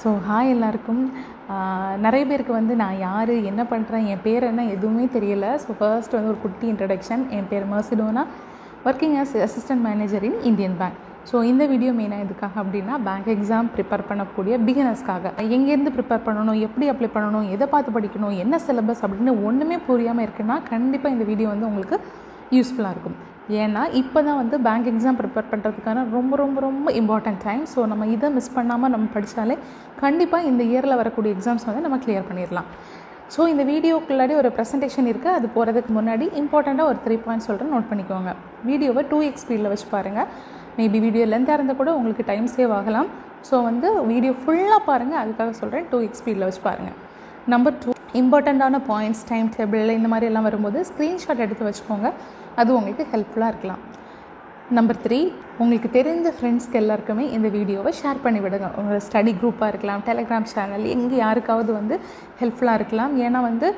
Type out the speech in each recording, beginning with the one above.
So hi எல்லாருக்கும். நிறைய பேருக்கு வந்து நான் யார், என்ன பண்ணுறேன், என் பேர் என்ன எதுவுமே தெரியல. ஸோ ஃபர்ஸ்ட் வந்து ஒரு குட்டி இன்ட்ரடக்ஷன். என் பேர் Marcidona, working as assistant manager in Indian bank. So இந்த வீடியோ மெயினாக எதுக்காக அப்படின்னா, பேங்க் எக்ஸாம் ப்ரிப்பேர் பண்ணக்கூடிய பிகினர்ஸ்க்காக. எங்கேருந்து ப்ரிப்பேர் பண்ணணும், எப்படி அப்ளை பண்ணணும், எதை பார்த்து படிக்கணும், என்ன சிலபஸ் அப்படின்னு ஒன்றுமே புரியாமல் இருக்குன்னா கண்டிப்பாக இந்த வீடியோ வந்து உங்களுக்கு யூஸ்ஃபுல்லாக இருக்கும். ஏன்னா இப்போ தான் வந்து பேங்க் எக்ஸாம் ப்ரிப்பேர் பண்ணுறதுக்கான ரொம்ப ரொம்ப ரொம்ப இம்பார்ட்டன்ட் டைம். ஸோ நம்ம இதை மிஸ் பண்ணாமல் நம்ம படித்தாலே கண்டிப்பாக இந்த இயரில் வரக்கூடிய எக்ஸாம்ஸ் வந்து நம்ம கிளியர் பண்ணிடலாம். ஸோ இந்த வீடியோக்குள்ளாடி ஒரு ப்ரெசன்டேஷன் இருக்குது. அது போகிறதுக்கு முன்னாடி இம்பார்ட்டண்ட்டாக ஒரு 3 பாயிண்ட்ஸ் சொல்கிறேன், நோட் பண்ணிக்கோங்க. வீடியோவை 2x ஸ்பீடில் வச்சு பாருங்கள். மேபி வீடியோ லென்த்தாக இருந்தால் கூட உங்களுக்கு டைம் சேவ் ஆகலாம். ஸோ வந்து வீடியோ ஃபுல்லாக பாருங்கள், அதுக்காக சொல்கிறேன் 2x ஸ்பீடில் வச்சு பாருங்கள். நம்பர் 2, இம்பார்ட்டண்ட்டான பாயிண்ட்ஸ், டைம் டேபிள் இந்த மாதிரி எல்லாம் வரும்போது ஸ்க்ரீன்ஷாட் எடுத்து வச்சுக்கோங்க. அது உங்களுக்கு ஹெல்ப்ஃபுல்லாக இருக்கலாம். நம்பர் 3, உங்களுக்கு தெரிஞ்ச ஃப்ரெண்ட்ஸ்க்கு எல்லாருக்குமே இந்த வீடியோவை ஷேர் பண்ணி விடுங்க. உங்கள் ஸ்டடி குரூப்பாக இருக்கலாம், டெலிகிராம் சேனல், எங்கே யாருக்காவது வந்து ஹெல்ப்ஃபுல்லாக இருக்கலாம். ஏன்னா வந்து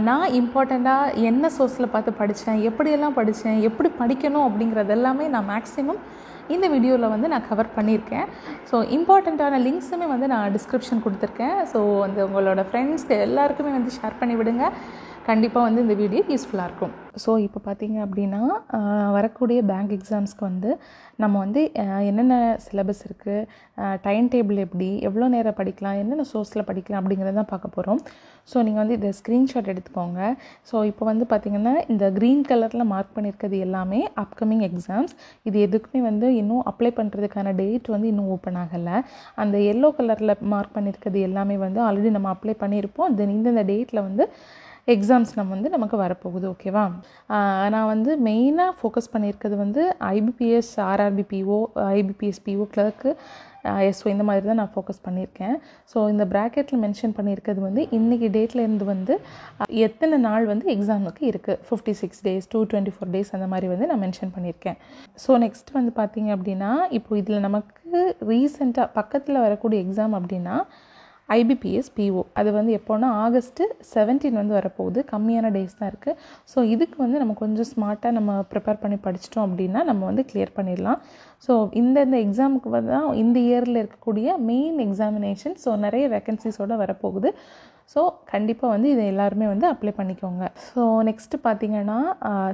நான் இம்பார்ட்டண்ட்டாக என்ன சோர்ஸில் பார்த்து படித்தேன், எப்படியெல்லாம் படித்தேன், எப்படி படிக்கணும் அப்படிங்கிறது எல்லாமே நான் மேக்ஸிமம் இந்த வீடியோவில் வந்து நான் கவர் பண்ணியிருக்கேன். ஸோ இம்பார்ட்டண்ட்டான லிங்க்ஸுமே வந்து நான் டிஸ்கிரிப்ஷன் கொடுத்துருக்கேன். ஸோ வந்து உங்களோட ஃப்ரெண்ட்ஸ் எல்லாருக்குமே வந்து ஷேர் பண்ணி விடுங்க. கண்டிப்பாக வந்து இந்த வீடியோ யூஸ்ஃபுல்லாக இருக்கும். ஸோ இப்போ பார்த்தீங்க அப்படின்னா வரக்கூடிய பேங்க் எக்ஸாம்ஸ்க்கு வந்து நம்ம வந்து என்னென்ன சிலபஸ் இருக்குது, டைம் டேபிள் எப்படி, எவ்வளோ நேரம் படிக்கலாம், என்னென்ன சோர்ஸில் படிக்கலாம் அப்படிங்கிறத தான் பார்க்க போகிறோம். ஸோ நீங்கள் வந்து இதை ஸ்க்ரீன்ஷாட் எடுத்துக்கோங்க. ஸோ இப்போ வந்து பார்த்திங்கன்னா இந்த க்ரீன் கலரில் மார்க் பண்ணியிருக்கிறது எல்லாமே அப்கமிங் எக்ஸாம்ஸ். இது எதுக்குமே வந்து இன்னும் அப்ளை பண்ணுறதுக்கான டேட் வந்து இன்னும் ஓப்பன் ஆகலை. அந்த எல்லோ கலரில் மார்க் பண்ணியிருக்கிறது எல்லாமே வந்து ஆல்ரெடி நம்ம அப்ளை பண்ணியிருப்போம். தென் இந்த டேட்டில் வந்து எக்ஸாம்ஸ் நமக்கு வரப்போகுது. ஓகேவா? நான் வந்து மெயினாக ஃபோக்கஸ் பண்ணியிருக்கிறது வந்து IBPS, RRB PO, IBPS PO clerk, SO இந்த மாதிரி தான் நான் ஃபோக்கஸ் பண்ணியிருக்கேன். ஸோ இந்த ப்ராக்கெட்டில் மென்ஷன் பண்ணியிருக்கிறது வந்து இன்றைக்கி டேட்லேருந்து வந்து எத்தனை நாள் வந்து எக்ஸாமுக்கு இருக்குது, 56 days, 224 days அந்த மாதிரி வந்து நான் மென்ஷன் பண்ணியிருக்கேன். ஸோ நெக்ஸ்ட் வந்து பார்த்திங்க அப்படின்னா, இப்போ இதில் நமக்கு ரீசெண்டாக பக்கத்தில் வரக்கூடிய எக்ஸாம் அப்படின்னா IBPS PO. அது வந்து எப்போனா August 17 வந்து வரப்போகுது. கம்மியான டேஸ் தான் இருக்குது. ஸோ இதுக்கு வந்து நம்ம கொஞ்சம் ஸ்மார்ட்டாக நம்ம ப்ரிப்பேர் பண்ணி படிச்சிட்டோம் அப்படின்னா நம்ம வந்து கிளியர் பண்ணிடலாம். ஸோ இந்த எக்ஸாமுக்கு தான் இந்த இயரில் இருக்கக்கூடிய மெயின் எக்ஸாமினேஷன். ஸோ நிறைய வேக்கன்சிஸோடு வரப்போகுது. ஸோ கண்டிப்பாக வந்து இதை எல்லாருமே வந்து அப்ளை பண்ணிக்கோங்க. ஸோ நெக்ஸ்ட்டு பார்த்திங்கன்னா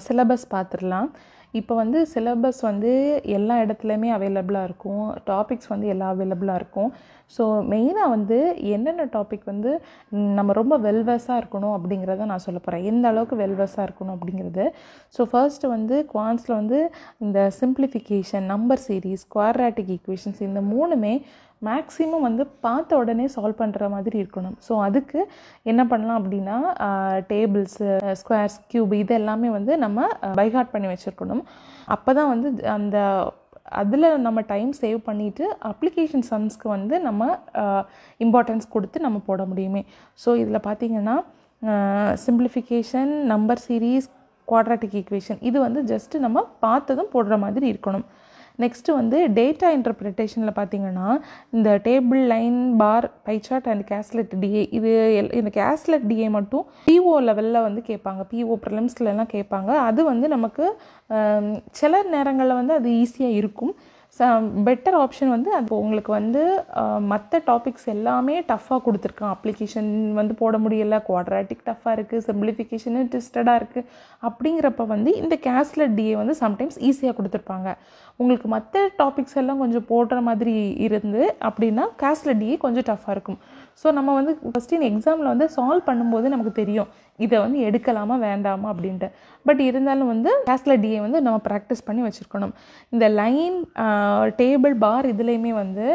சிலபஸ் பார்த்துடலாம். இப்போ வந்து சிலபஸ் வந்து எல்லா இடத்துலையுமே அவைலபிளாக இருக்கும். டாபிக்ஸ் வந்து எல்லாம் அவைலபிளாக இருக்கும். ஸோ மெயினாக வந்து என்னென்ன டாபிக் வந்து நம்ம ரொம்ப வெல்வர்ஸாக இருக்கணும் அப்படிங்கிறத நான் சொல்ல போகிறேன். எந்த அளவுக்கு வெல்வர்ஸாக இருக்கணும் அப்படிங்கிறது. ஸோ ஃபர்ஸ்ட்டு வந்து குவான்ஸில் வந்து இந்த simplification, number series, quadratic equations இந்த மூணுமே மேக்ஸிமம் வந்து பார்த்த உடனே சால்வ் பண்ணுற மாதிரி இருக்கணும். ஸோ அதுக்கு என்ன பண்ணலாம் அப்படின்னா டேபிள்ஸு, ஸ்கொயர்ஸ், கியூப் இது எல்லாமே வந்து நம்ம பைஹார்ட் பண்ணி வச்சுருக்கணும். அப்போ தான் வந்து அதில் நம்ம டைம் சேவ் பண்ணிவிட்டு அப்ளிகேஷன் சம்ஸ்க்கு வந்து நம்ம இம்பார்ட்டன்ஸ் கொடுத்து நம்ம போட முடியுமே. ஸோ இதில் பார்த்திங்கன்னா simplification, number series, quadratic equation இது வந்து ஜஸ்ட்டு நம்ம பார்த்ததும் போடுற மாதிரி இருக்கணும். நெக்ஸ்ட்டு வந்து டேட்டா இன்டர்பிரிட்டேஷனில் பார்த்திங்கன்னா இந்த table, line, bar, pie chart and caselet DA இந்த கேஸ்லெட் டிஏ மட்டும் PO லெவலில் வந்து கேட்பாங்க. PO ப்ரிலிம்ஸ்லலாம் கேட்பாங்க. அது வந்து நமக்கு சில நேரங்களில் வந்து அது ஈஸியாக இருக்கும். பெட்டர் ஆப்ஷன் வந்து அது உங்களுக்கு வந்து மற்ற டாபிக்ஸ் எல்லாமே டஃப்பாக கொடுத்துருக்கான். அப்ளிகேஷன் வந்து போட முடியலை, குவாட்ராட்டிக் டஃப்பாக இருக்குது, சிம்பிளிஃபிகேஷனு ட்விஸ்டடாக இருக்குது. அப்படிங்கிறப்ப வந்து இந்த கேஸ்லெட் டிஏ வந்து சம்டைம்ஸ் ஈஸியாக கொடுத்துருப்பாங்க. உங்களுக்கு மற்ற டாபிக்ஸ் எல்லாம் கொஞ்சம் போடுற மாதிரி இருந்து அப்படின்னா கேஸ்லெட் டிஏ கொஞ்சம் டஃப்பாக இருக்கும். ஸோ நம்ம வந்து ஃபஸ்ட்டு எக்ஸாமில் வந்து சால்வ் பண்ணும்போது நமக்கு தெரியும் இதை வந்து எடுக்கலாமா வேண்டாமா அப்படின்ட்டு. பட் இருந்தாலும் வந்து கேஸ்லெட் டிஏ வந்து நம்ம ப்ராக்டிஸ் பண்ணி வச்சுருக்கணும். இந்த லைன், டேபிள், பார் இதுலேயுமே வந்து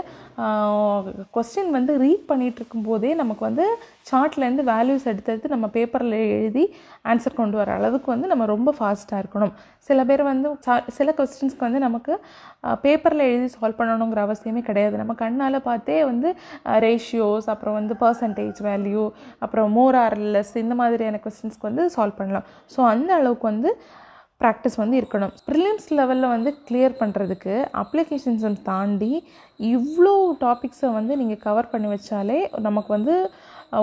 கொஸ்டின் வந்து ரீட் பண்ணிகிட்டு இருக்கும்போதே நமக்கு வந்து சார்ட்லேருந்து வேல்யூஸ் எடுத்து நம்ம பேப்பரில் எழுதி ஆன்சர் கொண்டு வர அளவுக்கு வந்து நம்ம ரொம்ப ஃபாஸ்ட்டாக இருக்கணும். சில பேர் வந்து சில கொஸ்டின்ஸ்க்கு வந்து நமக்கு பேப்பரில் எழுதி சால்வ் பண்ணணுங்கிற அவசியமே கிடையாது. நம்ம கண்ணால் பார்த்தே வந்து ரேஷியோஸ், அப்புறம் வந்து பர்சன்டேஜ் வேல்யூ, அப்புறம் மோர் ஆர் லெஸ் இந்த மாதிரியான கொஸ்டின்ஸ்க்கு வந்து சால்வ் பண்ணலாம். ஸோ அந்த அளவுக்கு வந்து ப்ராக்டிஸ் வந்து இருக்கணும். ப்ரிலிம்ஸ் லெவலில் வந்து கிளியர் பண்ணுறதுக்கு அப்ளிகேஷன்ஸை தாண்டி இவ்வளோ டாபிக்ஸை வந்து நீங்கள் கவர் பண்ணி வச்சாலே நமக்கு வந்து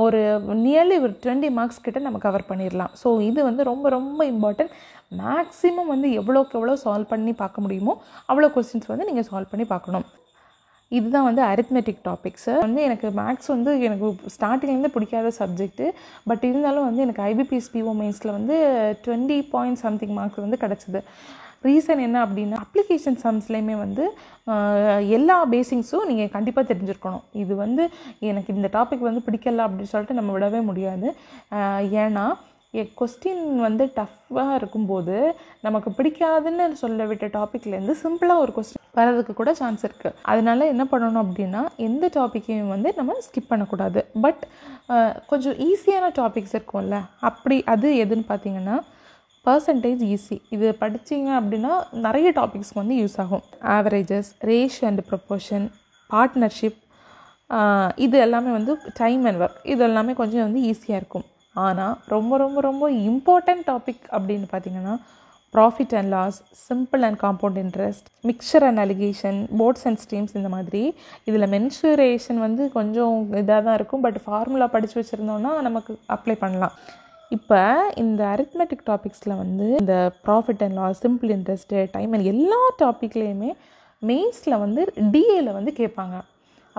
ஒரு நியர்லி ஒரு 20 மார்க்ஸ் கிட்ட நம்ம கவர் பண்ணிடலாம். ஸோ இது வந்து ரொம்ப ரொம்ப இம்பார்ட்டன்ட். மேக்ஸிமம் வந்து எவ்வளோக்கு எவ்வளோ சால்வ் பண்ணி பார்க்க முடியுமோ அவ்வளோ கொஸ்டின்ஸ் வந்து நீங்கள் சால்வ் பண்ணி பார்க்கணும். இதுதான் வந்து அரித்மெட்டிக் டாபிக்ஸு. வந்து எனக்கு மேக்ஸ் வந்து எனக்கு ஸ்டார்டிங்லேருந்து பிடிக்காத சப்ஜெக்ட்டு. பட் இருந்தாலும் வந்து எனக்கு ஐபிபிஎஸ் பிஓ மெயின்ஸில் வந்து 20 பாயிண்ட் சம்திங் மார்க்ஸ் வந்து கிடச்சிது. ரீசன் என்ன அப்படின்னா, அப்ளிகேஷன் சம்ஸ்லேயுமே வந்து எல்லா பேசிக்ஸும் நீங்கள் கண்டிப்பாக தெரிஞ்சிருக்கணும். இது வந்து எனக்கு இந்த டாபிக் வந்து பிடிக்கல அப்படின்னு சொல்லிட்டு நம்ம விடவே முடியாது. ஏன்னா கொஸ்டின் வந்து டஃப்பாக இருக்கும்போது நமக்கு பிடிக்காதுன்னு சொல்ல விட்ட டாப்பிக்லேருந்து சிம்பிளாக ஒரு கொஸ்டின் வரதுக்கு கூட சான்ஸ் இருக்குது. அதனால என்ன பண்ணணும் அப்படின்னா, எந்த டாப்பிக்கையும் வந்து நம்ம ஸ்கிப் பண்ணக்கூடாது. பட் கொஞ்சம் ஈஸியான டாபிக்ஸ் இருக்கும்ல, அப்படி அது எதுன்னு பார்த்தீங்கன்னா பர்சன்டேஜ் ஈஸி. இது படிச்சிங்க அப்படின்னா நிறைய டாபிக்ஸ்க்கு வந்து யூஸ் ஆகும். Averages, ratio and proportion, partnership, இது எல்லாமே வந்து டைம் அண்ட் ஒர்க், இது எல்லாமே கொஞ்சம் வந்து ஈஸியாக இருக்கும். ஆனால் ரொம்ப ரொம்ப ரொம்ப இம்பார்ட்டண்ட் டாபிக் அப்படின்னு பார்த்தீங்கன்னா profit and loss, simple and compound interest, mixture and alligation, boats and streams, இந்த மாதிரி. இதில் மென்சுரேஷன் வந்து கொஞ்சம் இதாக தான் இருக்கும். பட் ஃபார்முலா படித்து வச்சுருந்தோன்னா நமக்கு அப்ளை பண்ணலாம். இப்போ இந்த அரித்மெட்டிக் டாபிக்ஸில் வந்து இந்த profit and loss, simple interest, time and எல்லா டாப்பிக்லேயுமே மெயின்ஸில் வந்து டிஏயில் வந்து கேட்பாங்க.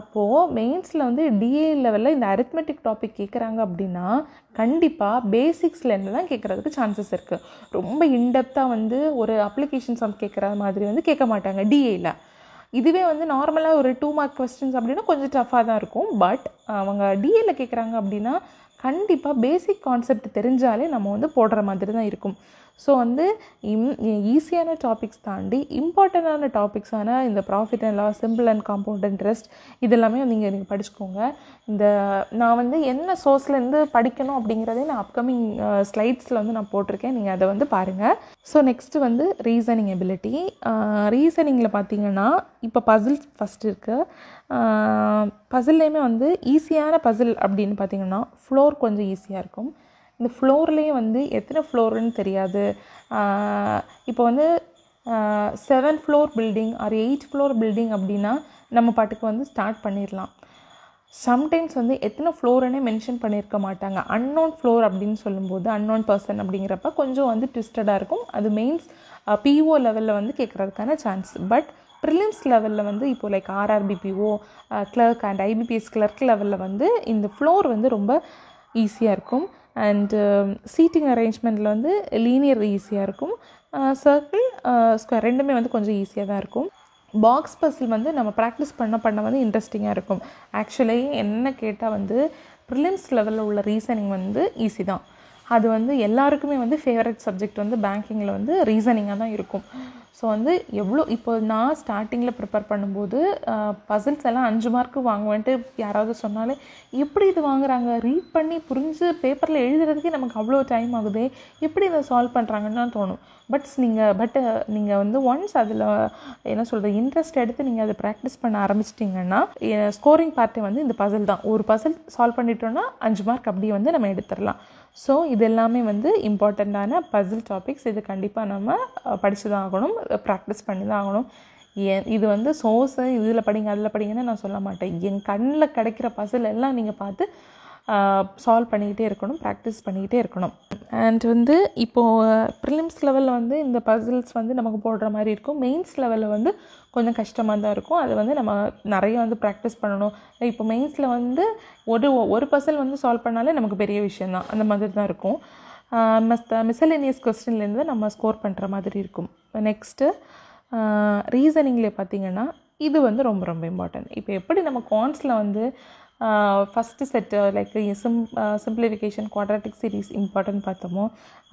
அப்போது மெயின்ஸில் வந்து டிஏ லெவலில் இந்த அரித்மெட்டிக் டாபிக் கேட்குறாங்க அப்படின்னா கண்டிப்பாக பேசிக்ஸ்லேருந்து தான் கேட்குறதுக்கு சான்சஸ் இருக்குது. ரொம்ப இன்டெப்த்தாக வந்து ஒரு அப்ளிகேஷன் சம் கேட்குற மாதிரி வந்து கேட்க மாட்டாங்க டிஏயில். இதுவே வந்து நார்மலாக ஒரு 2 மார்க் கொஸ்டின்ஸ் அப்படின்னா கொஞ்சம் டஃப்பாக தான் இருக்கும். பட் அவங்க டிஏயில் கேட்குறாங்க அப்படின்னா கண்டிப்பாக பேசிக் கான்செப்ட் தெரிஞ்சாலே நம்ம வந்து போடுற மாதிரி தான் இருக்கும். ஸோ வந்து ஈஸியான டாபிக்ஸ் தாண்டி இம்பார்ட்டண்டான டாபிக்ஸான இந்த profit and loss, simple and compound interest, இதெல்லாமே நீங்கள் படிச்சுக்கோங்க. இந்த நான் வந்து என்ன சோர்ஸ்லேருந்து படிக்கணும் அப்படிங்கிறதே நான் அப்கமிங் ஸ்லைட்ஸில் வந்து நான் போட்டிருக்கேன், நீங்கள் அதை வந்து பாருங்கள். ஸோ நெக்ஸ்ட்டு வந்து ரீசனிங் எபிலிட்டி. ரீசனிங்கில் பார்த்தீங்கன்னா இப்போ பசில்ஸ் ஃபஸ்ட் இருக்குது. பசில்லையுமே வந்து ஈஸியான பசில் அப்படின்னு பார்த்தீங்கன்னா ஃப்ளோர் கொஞ்சம் ஈஸியாக இருக்கும். இந்த ஃப்ளோர்லேயே வந்து எத்தனை ஃப்ளோருன்னு தெரியாது. இப்போ வந்து 7 floor building or 8 floor building அப்படின்னா நம்ம பாட்டுக்கு வந்து ஸ்டார்ட் பண்ணிடலாம். சம்டைம்ஸ் வந்து எத்தனை ஃப்ளோருன்னே மென்ஷன் பண்ணியிருக்க மாட்டாங்க. அன்னோன் ஃப்ளோர் அப்படின்னு சொல்லும்போது, அன்னோன் பர்சன் அப்படிங்கிறப்ப கொஞ்சம் வந்து ட்விஸ்டடாக இருக்கும். அது மெயின்ஸ் பிஓ லெவலில் வந்து கேட்குறதுக்கான சான்ஸ். பட் ப்ரிலிம்ஸ் லெவலில் வந்து இப்போது like RRB PO clerk and IBPS clerk லெவலில் வந்து இந்த ஃப்ளோர் வந்து ரொம்ப ஈஸியாக இருக்கும். அண்டு சீட்டிங் அரேஞ்ச்மெண்ட்டில் வந்து லீனியர் ஈஸியாக இருக்கும். சர்க்கிள், ஸ்கொயர் ரெண்டுமே வந்து கொஞ்சம் ஈஸியாக தான் இருக்கும். பாக்ஸ் பசில் வந்து நம்ம ப்ராக்டிஸ் பண்ண வந்து இன்ட்ரெஸ்டிங்காக இருக்கும். ஆக்சுவலி என்ன கேட்டால் வந்து ப்ரிலிம்ஸ் லெவலில் உள்ள ரீசனிங் வந்து ஈஸி தான். அது வந்து எல்லாருக்குமே வந்து ஃபேவரட் சப்ஜெக்ட் வந்து பேங்கிங்கில் வந்து ரீசனிங்காக தான் இருக்கும். ஸோ வந்து எவ்வளோ இப்போ நான் ஸ்டார்டிங்கில் ப்ரிப்பேர் பண்ணும்போது பசில்ஸ் எல்லாம் 5 மார்க்கு வாங்குவேன்ட்டு யாராவது சொன்னாலே எப்படி இது வாங்குறாங்க, ரீட் பண்ணி புரிஞ்சு பேப்பரில் எழுதுறதுக்கே நமக்கு அவ்வளோ டைம் ஆகுது, எப்படி இதை சால்வ் பண்ணுறாங்கன்னு தான் தோணும். நீங்கள் வந்து ஒன்ஸ் அதில் என்ன சொல்கிறது இன்ட்ரெஸ்ட் எடுத்து நீங்கள் அதை ப்ராக்டிஸ் பண்ண ஆரம்பிச்சிட்டிங்கன்னா ஸ்கோரிங் பார்ட்டே வந்து இந்த பசில் தான். ஒரு பசில் சால்வ் பண்ணிட்டோன்னா 5 மார்க் அப்படியே வந்து நம்ம எடுத்துடலாம். ஸோ இது எல்லாமே வந்து இம்பார்ட்டண்ட்டான பசில் டாபிக்ஸ். இது கண்டிப்பாக நம்ம படித்து தான் ஆகணும், ப்ராக்டிஸ் பண்ணி தான் ஆகணும். இது வந்து சோர்ஸு இதில் படிங்க அதில் படிங்கன்னு நான் சொல்ல மாட்டேன். என் கண்ணில் கிடைக்கிற பசில் எல்லாம் நீங்கள் பார்த்து சால்வ் பண்ணிக்கிட்டே இருக்கணும், ப்ராக்டிஸ் பண்ணிக்கிட்டே இருக்கணும். அண்ட் வந்து இப்போது ப்ரிலிம்ஸ் லெவலில் வந்து இந்த பசில்ஸ் வந்து நமக்கு போடுற மாதிரி இருக்கும். மெயின்ஸ் லெவலில் வந்து கொஞ்சம் கஷ்டமாக தான் இருக்கும். அது வந்து நம்ம நிறைய வந்து ப்ராக்டிஸ் பண்ணணும். இப்போ மெயின்ஸில் வந்து ஒரு பசில் வந்து சால்வ் பண்ணாலே நமக்கு பெரிய விஷயந்தான், அந்த மாதிரி தான் இருக்கும். மிஸ்செலேனியஸ் கொஸ்டின்லேருந்து நம்ம ஸ்கோர் பண்ணுற மாதிரி இருக்கும். நெக்ஸ்ட்டு ரீசனிங்லேயே பார்த்திங்கன்னா இது வந்து ரொம்ப ரொம்ப இம்பார்ட்டன்ட். இப்போ எப்படி நம்ம கான்ஸில் வந்து first set like simplification, quadratic series important பார்த்தோமோ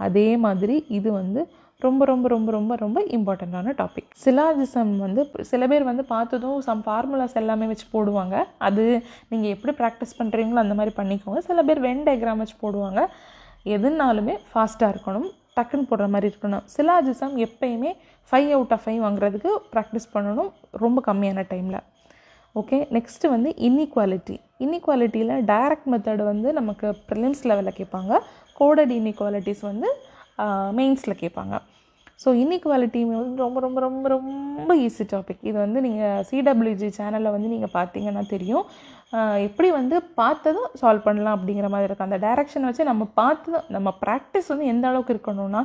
அதே மாதிரி இது வந்து ரொம்ப ரொம்ப ரொம்ப ரொம்ப ரொம்ப இம்பார்ட்டண்ட்டான டாபிக். சிலாஜிசம் வந்து சில பேர் வந்து பார்த்ததும் சம் ஃபார்முலாஸ் எல்லாமே வச்சு போடுவாங்க. அது நீங்கள் எப்படி ப்ராக்டிஸ் பண்ணுறீங்களோ அந்த மாதிரி பண்ணிக்கோங்க. சில பேர் வென் டயக்ராம் வச்சு போடுவாங்க. எதுனாலுமே ஃபாஸ்ட்டாக இருக்கணும், டக்குன்னு போடுற மாதிரி இருக்கணும். சிலாஜிசம் எப்பயுமே 5 out of 5 வாங்குறதுக்கு ப்ராக்டிஸ் பண்ணணும் ரொம்ப கம்மியான டைமில். ஓகே, நெக்ஸ்ட்டு வந்து இன்இக்வாலிட்டியில் டைரக்ட் மெத்தட் வந்து நமக்கு ப்ரிலிம்ஸ் லெவலில் கேட்பாங்க. கோடட் இன்இக்வாலிட்டிஸ் வந்து மெயின்ஸில் கேட்பாங்க. ஸோ இன்இக்வாலிட்டி வந்து ரொம்ப ரொம்ப ரொம்ப ரொம்ப ஈஸி டாபிக். இது வந்து நீங்கள் சிடபிள்யூஜி சேனலில் வந்து நீங்கள் பார்த்தீங்கன்னா தெரியும், எப்படி வந்து பார்த்ததும் சால்வ் பண்ணலாம் அப்படிங்கிற மாதிரி இருக்கும். அந்த டைரக்ஷன் வச்சு நம்ம பார்த்ததும் நம்ம ப்ராக்டிஸ் வந்து எந்த அளவுக்கு இருக்கணும்னா